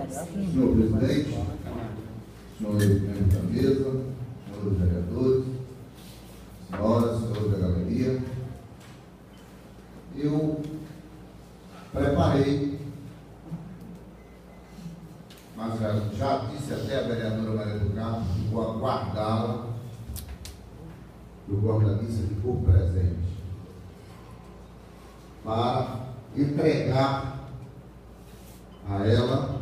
Senhor presidente, senhores membros da mesa, senhores vereadores, senhores da galeria, eu preparei, mas já disse até a vereadora Maria do Carmo que vou aguardá-la, eu vou da missa de por presente, para entregar a ela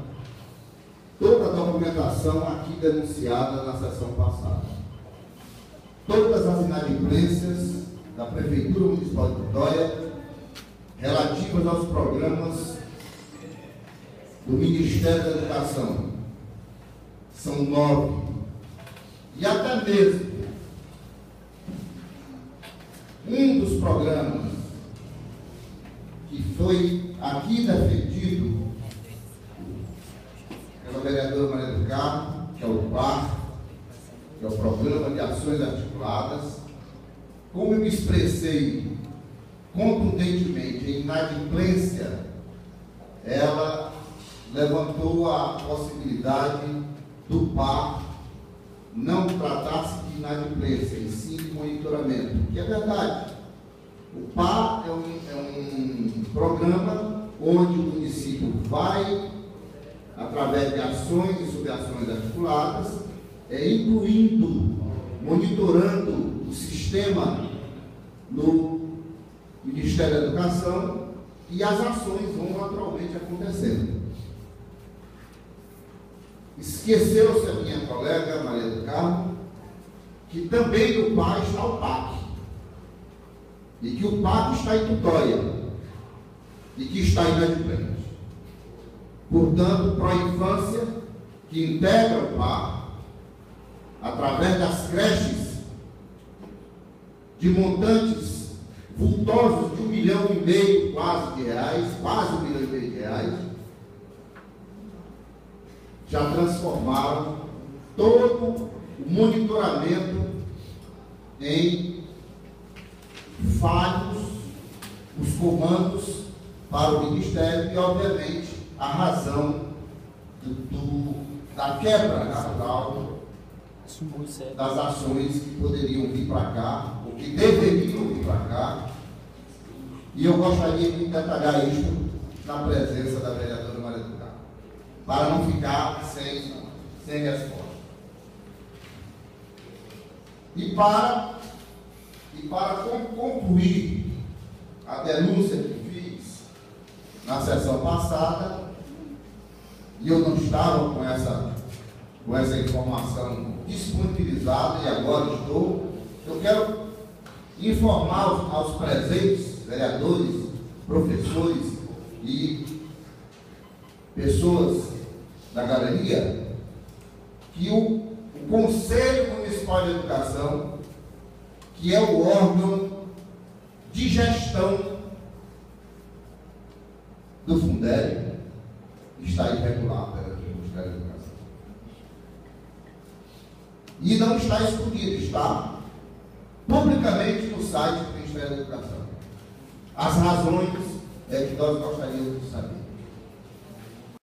toda a documentação aqui denunciada na sessão passada. Todas as inadimplências da Prefeitura Municipal de Vitória relativas aos programas do Ministério da Educação. São 9. E até mesmo um dos programas que foi aqui defendido pela vereadora Maria do Carmo, que é o PAR, que é o Programa de Ações Articuladas, como eu me expressei contundentemente em inadimplência, ela levantou a possibilidade do PAR não tratar-se de inadimplência, e sim de monitoramento, que é verdade. O PAR é um programa onde o município vai, através de ações e subações articuladas, incluindo, monitorando o sistema no Ministério da Educação, e as ações vão naturalmente acontecendo. Esqueceu-se a minha colega Maria do Carmo que também no PAR está o PAC, e que o PAC está em tutóia, e que está inadimplente. Portanto, Pró-Infância, que integra o PAR, através das creches de montantes vultosos de R$1,5 milhão quase de reais, quase R$1,5 milhão de reais, já transformaram todo o monitoramento em falhos, os comandos para o Ministério e, obviamente, a razão da quebra natural das ações que poderiam vir para cá, ou que deveriam vir para cá, e eu gostaria de detalhar isso na presença da vereadora Maria do Carmo, para não ficar sem resposta. E para concluir a denúncia que fiz na sessão passada, e eu não estava com essa informação disponibilizada, e agora eu quero informar aos presentes, vereadores, professores e pessoas da galeria, que o Conselho Municipal de Educação, que é o órgão de gestão do Fundeb, está irregular pelo Ministério da Educação. E não está escondido, está publicamente no site do Ministério da Educação. As razões é que nós gostaríamos de saber.